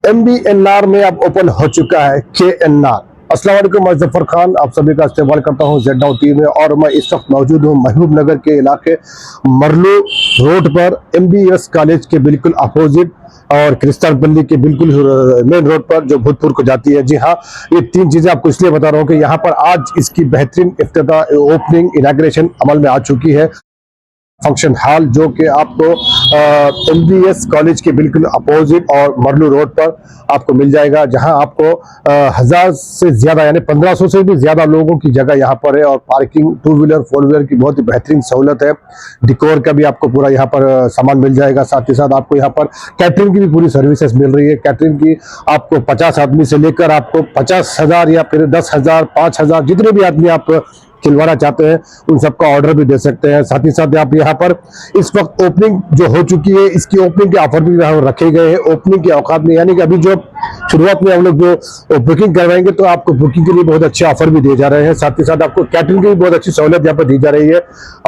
MBNR में अब open हो चुका है KNR। अस्सलाम वालेकुम, मैं जफर खान आप सभी का इस्तेमाल करता हूं Z टीवी में और मैं इस वक्त मौजूद हूं महबूब नगर के इलाके मरलू रोड पर MBS कॉलेज के बिल्कुल अपोजिट और क्रिस्तानपल्ली के बिल्कुल मेन रोड पर जो भूतपुर को जाती है। जी हाँ, ये तीन चीजें आपको इसलिए बता रहा हूँ कि यहाँ पर आज इसकी बेहतरीन इफ्तिताह ओपनिंग इनाग्रेशन अमल में आ चुकी है। फंक्शन हॉल जो कि आपको MBS कॉलेज के बिल्कुल अपोजिट और मरलू रोड पर आपको मिल जाएगा, जहां आपको 1000 से ज्यादा यानी 1500 से भी ज्यादा लोगों की जगह यहां पर है और पार्किंग 2 व्हीलर 4 व्हीलर की बहुत ही बेहतरीन सहूलत है। डिकोर का भी आपको पूरा यहां पर सामान मिल जाएगा। साथ ही साथ आपको यहां पर कैटरिंग की भी पूरी सर्विसेज मिल रही है। कैटरिंग की आपको 50 आदमी से लेकर आपको 50,000 या फिर 10,000 5,000 जितने भी आदमी आप खिलवाना चाहते हैं उन सबका ऑर्डर भी दे सकते हैं। साथ ही साथ आप यहाँ पर इस वक्त ओपनिंग जो हो चुकी है इसकी ओपनिंग के ऑफर भी रखे गए हैं। ओपनिंग के औकात में यानी कि अभी जो शुरुआत में हम लोग जो बुकिंग करवाएंगे तो आपको बुकिंग के लिए बहुत अच्छे ऑफर भी दिए जा रहे हैं। साथ ही साथ आपको कैटरिंग की भी बहुत अच्छी सहूलियत यहाँ पर दी जा रही है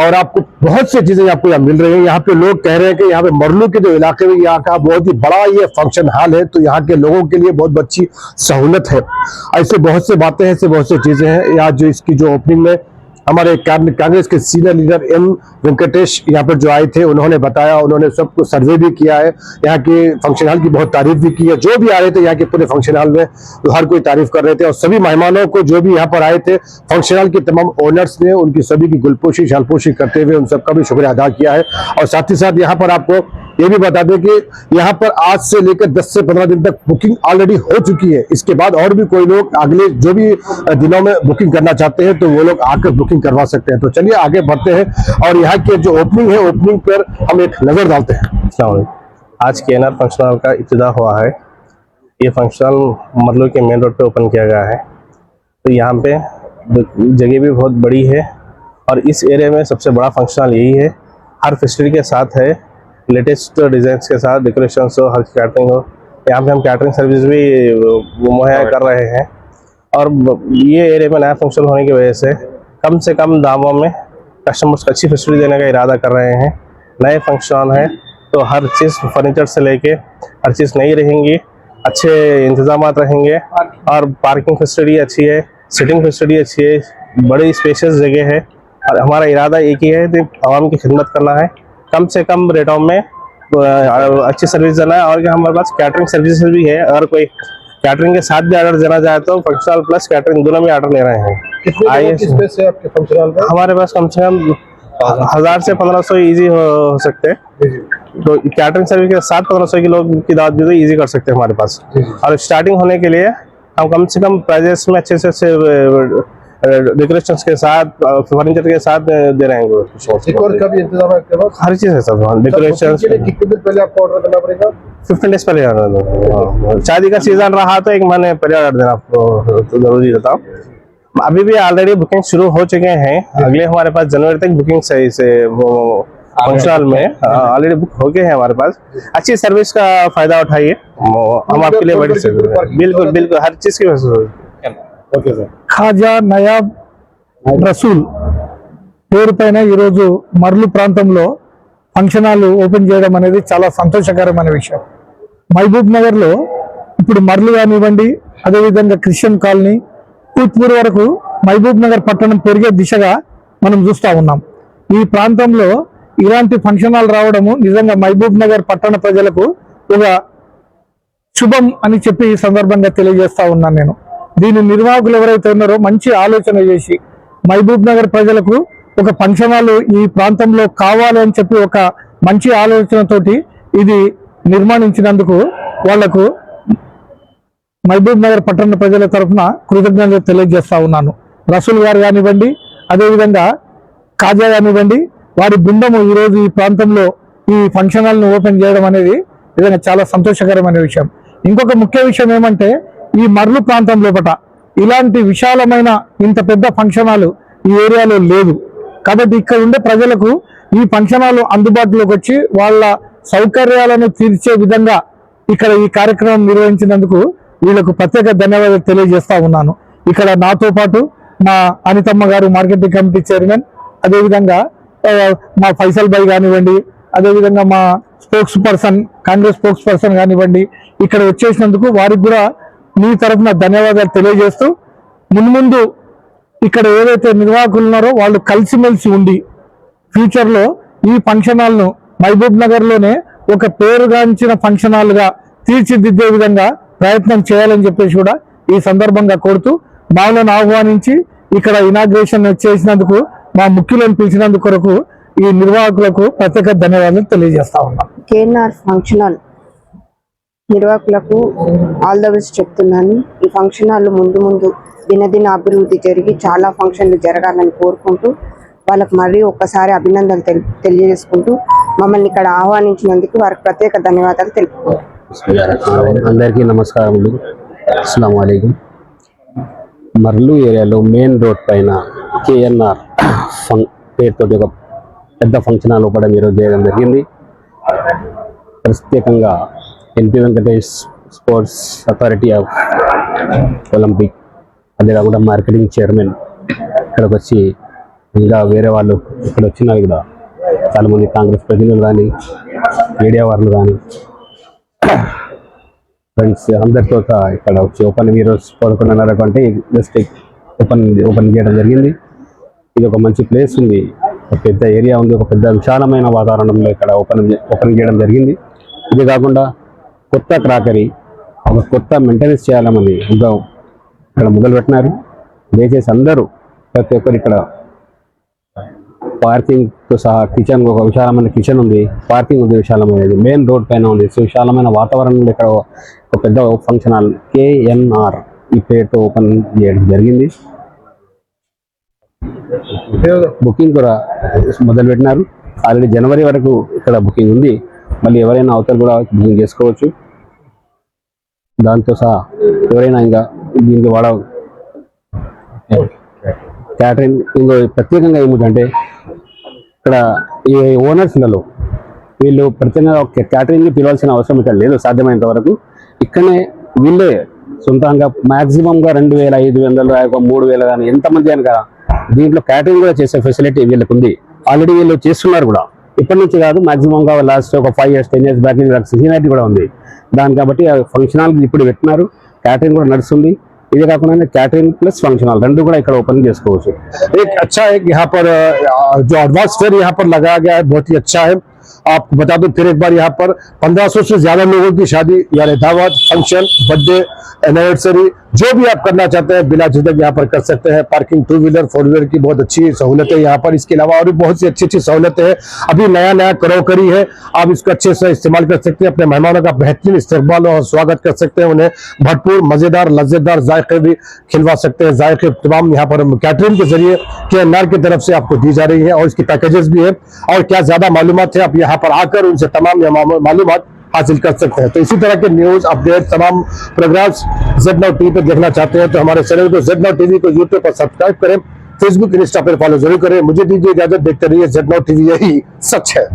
और आपको बहुत सी चीजें आपको यहाँ मिल रही है। यहाँ पे लोग कह रहे हैं कि यहाँ पे मरलू के जो इलाके में यहाँ का बहुत ही बड़ा ये फंक्शन हॉल है तो यहाँ के लोगों के लिए बहुत अच्छी सहूलत है। ऐसे बहुत से बातें हैं, ऐसे बहुत सी चीजें हैं। यहाँ जो इसकी जो ओपनिंग में हमारे कांग्रेस के सीनियर लीडर M वेंकटेश यहाँ पर जो आए थे उन्होंने बताया, उन्होंने सबको सर्वे भी किया है, यहाँ के फंक्शन हॉल की बहुत तारीफ भी की है। जो भी आ रहे थे यहाँ के पूरे फंक्शन हॉल में तो हर कोई तारीफ कर रहे थे और सभी मेहमानों को जो भी यहाँ पर आए थे फंक्शन हॉल के तमाम ओनर्स ने उनकी सभी की गुलपोशी शालपोशी करते हुए उन सबका भी शुक्रिया अदा किया है। और साथ ही साथ यहाँ पर आपको ये भी बता दें कि यहाँ पर आज से लेकर 10 से 15 दिन तक बुकिंग ऑलरेडी हो चुकी है। इसके बाद और भी कोई लोग अगले जो भी दिनों में बुकिंग करना चाहते हैं तो वो लोग आकर बुकिंग करवा सकते हैं। तो चलिए आगे बढ़ते हैं और यहाँ के जो ओपनिंग है ओपनिंग पर हम एक नजर डालते हैं। आज KNR फंक्शन हॉल का इब्तिदा हुआ है। ये फंक्शन हॉल मरलू के मेन रोड पे ओपन किया गया है। तो यहाँ पे जगह भी बहुत बड़ी है और इस एरिया में सबसे बड़ा फंक्शन हॉल यही है। हर फैसिलिटी के साथ है, लेटेस्ट डिजाइन्स के साथ, डेकोरेशन हो, हर कैटरिंग हो। यहाँ पे हम कैटरिंग सर्विस भी मुहैया कर रहे हैं और ये एरिया में नया फंक्शन होने की वजह से कम से कम दामों में कस्टमर्स को अच्छी फैसिलिटी देने का इरादा कर रहे हैं। नए फंक्शन है तो हर चीज़ फर्नीचर से लेके हर चीज़ नई रहेंगी, अच्छे इंतजाम रहेंगे और पार्किंग फैसिलिटी अच्छी है, सिटिंग फैसिलिटी अच्छी है, बड़ी स्पेशियस जगह है और हमारा इरादा एक ही है कि आवाम की खिदमत करना है, कम से कम रेटों में अच्छी सर्विस देना है। और हमारे पास कैटरिंग सर्विस भी है, अगर कोई कैटरिंग के साथ भी ऑर्डर देना चाहे तो फंक्शन हॉल प्लस कैटरिंग दोनों में ऑर्डर ले रहे हैं। कितने स्पेस है आपके फंक्शन हॉल में? हमारे पास कम से कम 1000 से 1500 इजी हो सकते हैं। तो कैटरिंग सर्विस के साथ 1500 के लोग की दावत भी तो इजी कर सकते हैं हमारे पास। और स्टार्टिंग होने के लिए हम कम से कम प्राइजेस में अच्छे से डेकोरेशन के साथ फर्नीचर के साथ दे रहे हैं। डेकोर का भी इंतजाम है आपके पास? हर चीज है सब। डेकोरेशन कितने दिन पहले आपको ऑर्डर करना पड़ेगा? 15 डेज पहले ऑर्डर। शादी का सीजन रहा तो 1 महीने पहले ऑर्डर देना आपको तो जरूरी रहता। अभी भी ऑलरेडी बुकिंग शुरू हो चुके हैं। अगले हमारे पास जनवरी तक बुकिंग सही से फंक्शन हॉल में ऑलरेडी बुक हो गए हैं हमारे पास। अच्छी सर्विस का फायदा उठाइए, हम आपके लिए बड़ी बिल्कुल बिल्कुल हर चीज की। Okay sir. ఖాజా నయాబ్ రసూల్ పేరు పైన ఈరోజు మర్లు ప్రాంతంలో ఫంక్షన్ హాల్ ఓపెన్ చేయడం అనేది చాలా సంతోషకరమైన విషయం. మహబూబ్ నగర్లో ఇప్పుడు మర్లు కానివ్వండి, అదేవిధంగా క్రిస్టియన్ కాలనీ, కూత్పూర్ వరకు మహబూబ్ నగర్ పట్టణం పెరిగే దిశగా మనం చూస్తూ ఉన్నాం. ఈ ప్రాంతంలో ఇలాంటి ఫంక్షన్ హాల్ రావడము నిజంగా మహబూబ్ నగర్ పట్టణ ప్రజలకు ఒక శుభం అని చెప్పి ఈ సందర్భంగా తెలియజేస్తా ఉన్నాను నేను. దీని నిర్వాహకులు ఎవరైతే ఉన్నారో మంచి ఆలోచన చేసి మహబూబ్ నగర్ ప్రజలకు ఒక ఫంక్షన్ హాల్ ఈ ప్రాంతంలో కావాలి అని చెప్పి ఒక మంచి ఆలోచనతోటి ఇది నిర్మాణించినందుకు వాళ్లకు మహబూబ్ నగర్ పట్టణ ప్రజల తరఫున కృతజ్ఞతలు తెలియజేస్తా ఉన్నాను. రసూల్ గారు కానివ్వండి, అదేవిధంగా కాజా కానివ్వండి, వారి బృందము ఈరోజు ఈ ప్రాంతంలో ఈ ఫంక్షన్ హాల్ను ఓపెన్ చేయడం అనేది నిజంగా చాలా సంతోషకరమైన విషయం. ఇంకొక ముఖ్య విషయం ఏమంటే ఈ మర్లు ప్రాంతం లోపల ఇలాంటి విశాలమైన ఇంత పెద్ద ఫంక్షన్ హాల్ ఈ ఏరియాలో లేదు. కాబట్టి ఇక్కడ ఉండే ప్రజలకు ఈ ఫంక్షన్ హాల్ అందుబాటులోకి వచ్చి వాళ్ళ సౌకర్యాలను తీర్చే విధంగా ఇక్కడ ఈ కార్యక్రమం నిర్వహించినందుకు వీళ్ళకు ప్రత్యేక ధన్యవాదాలు తెలియజేస్తా ఉన్నాను. ఇక్కడ నాతో పాటు మా అనితమ్మ గారు మార్కెటింగ్ కమిటీ చైర్మన్, అదేవిధంగా మా ఫైసల్ భాయ్ కానివ్వండి, అదేవిధంగా మా spokes person Congress spokes person కానివ్వండి, ఇక్కడ వచ్చేసినందుకు వారికి కూడా మీ తరఫున ధన్యవాదాలు తెలియజేస్తూ మున్ముందు ఇక్కడ ఏదైతే నిర్వాహకులు ఉన్నారో వాళ్ళు కలిసిమెలిసి ఉండి ఫ్యూచర్లో ఈ ఫంక్షన్ హాల్ను మహబూబ్ నగర్లోనే ఒక పేరుగాంచిన ఫంక్షన్ హాల్గా తీర్చిదిద్దే విధంగా ప్రయత్నం చేయాలని చెప్పేసి కూడా ఈ సందర్భంగా కోరుతూ బావులను ఆహ్వానించి ఇక్కడ ఇనాగ్రేషన్ చేసినందుకు మా ముఖ్యులను పిలిచినందుకు కొరకు ఈ నిర్వాహకులకు ప్రత్యేక ధన్యవాదాలు తెలియజేస్తా ఉన్నాం. కేఎన్ఆర్ ఫంక్షన్ హాల్ నిర్వాహకులకు ఆల్ ద బెస్ట్ చెప్తున్నాను. ఈ ఫంక్షన్ హాల్ ముందు దినదిన అభివృద్ధి జరిగి చాలా ఫంక్షన్లు జరగాలని కోరుకుంటూ వాళ్ళకు మళ్ళీ ఒక్కసారి అభినందనలు తెలియజేసుకుంటూ మమ్మల్ని ఇక్కడ ఆహ్వానించినందుకు వారికి ప్రత్యేక ధన్యవాదాలు తెలుపుకుంటాం. అందరికీ నమస్కారములు. అస్సలాము అలైకుం. మర్లు ఏరియాలో మెయిన్ రోడ్ పైన కేఎన్ఆర్ పేరుతో ఒక పెద్ద ఫంక్షన్ హాల్ ఓపెన్ ఈరోజు చేయడం జరిగింది. ప్రత్యేకంగా NP Venkatesh sports authority of Olympic, అదే కాకుండా మార్కెటింగ్ చైర్మన్ ఇక్కడికి వచ్చి, ఇంకా వేరే వాళ్ళు ఇక్కడ వచ్చిన కూడా చాలామంది కాంగ్రెస్ ప్రతినిధులు కానీ మీడియా వాళ్ళు కానీ ఫ్రెండ్స్ అందరితో ఇక్కడ వచ్చి ఓపెన్ ఈరోజు 11:30 అంటే జస్ట్ ఓపెన్ చేయడం జరిగింది. ఇది ఒక మంచి ప్లేస్ ఉంది, ఒక పెద్ద ఏరియా ఉంది, ఒక పెద్ద విశాలమైన వాతావరణంలో ఇక్కడ ఓపెన్ చేయడం జరిగింది. ఇది కాకుండా కొత్త క్రాకరీ, ఒక కొత్త మెయింటెనెన్స్ చేయాలని ఇక్కడ మొదలు పెట్టినారు. దయచేసి అందరూ ప్రతి ఒక్కరు ఇక్కడ పార్కింగ్తో సహా కిచెన్, ఒక విశాలమైన కిచెన్ ఉంది, పార్కింగ్ ఉంది విశాలమైనది, మెయిన్ రోడ్ పైన ఉంది, సో విశాలమైన వాతావరణంలో ఇక్కడ ఒక పెద్ద ఫంక్షన్ హాల్ కేఎన్ఆర్ ఈ పేరుతో ఓపెన్ చేయడం జరిగింది. బుకింగ్ కూడా మొదలు పెట్టినారు. ఆల్రెడీ జనవరి వరకు ఇక్కడ బుకింగ్ ఉంది. మళ్ళీ ఎవరైనా అవతల కూడా బుకింగ్ చేసుకోవచ్చు. దాంతో సహా ఎవరైనా ఇంకా దీనికి క్యాటరింగ్ ఇంకో ప్రత్యేకంగా ఏమిటంటే ఇక్కడ ఈ ఓనర్స్లలో వీళ్ళు ప్రత్యేకంగా క్యాటరింగ్ని పిలవాల్సిన అవసరం ఇక్కడ లేదు. సాధ్యమైనంత వరకు ఇక్కడనే వీళ్ళే సొంతంగా మ్యాక్సిమంగా 2,000, 500, 3,000 కానీ ఎంతమంది అని కదా దీంట్లో క్యాటరింగ్ కూడా చేసే ఫెసిలిటీ వీళ్ళకి ఉంది. ఆల్రెడీ వీళ్ళు చేస్తున్నారు కూడా, ఇప్పటి నుంచి కాదు, మ్యాక్సిమంగా లాస్ట్ ఒక 5 years 10 years బ్యాక్ నుంచి సీనియారిటీ కూడా ఉంది దాని. కాబట్టి ఫంక్షన్ హాల్ ఇప్పుడు పెట్టినారు, క్యాటరింగ్ కూడా నడుస్తుంది. ఇది కాకుండా క్యాటరింగ్ ప్లస్ ఫంక్షన్ హాల్ రెండు కూడా ఇక్కడ ఓపెन చేసుకోవచ్చు. एक अच्छा है यहाँ पर जो एटमॉस्फेयर यहाँ पर लगाया गया है बहुत ही अच्छा है. आपको बता दूं फिर एक बार यहाँ पर 1500 से ज्यादा लोगों की शादी यानी दावत, फंक्शन, बर्थडे, एनिवर्सरी जो भी आप करना चाहते हैं बिना झिझक यहाँ पर कर सकते हैं. पार्किंग 2 व्हीलर 4 व्हीलर की बहुत अच्छी सहूलत है यहाँ पर. इसके अलावा और भी बहुत सी अच्छी सहूलतें हैं. अभी नया करोकरी है, आप इसको अच्छे से इस्तेमाल कर सकते हैं. अपने मेहमानों का बेहतरीन इस्तकबाल और स्वागत कर सकते हैं. उन्हें भरपूर मजेदार लज्जतदार जायके भी खिलवा सकते हैं. जायके तमाम यहाँ पर कैटरिंग के जरिए केएनआर की तरफ से आपको दी जा रही है और इसकी पैकेजेस भी है. और क्या ज्यादा मालूमात है आप यहाँ पर आकर उनसे तमाम मालूमात हासिल कर सकते हैं. तो इसी तरह के न्यूज अपडेट तमाम प्रोग्राम्स Z Now TV पर देखना चाहते हैं तो हमारे चैनल को Z Now TV को यूट्यूब पर सब्सक्राइब करें, फेसबुक इंस्टा पर फॉलो जरूर करें. मुझे दीजिए इजाजत, देखते रहिए Z Now TV, यही सच है.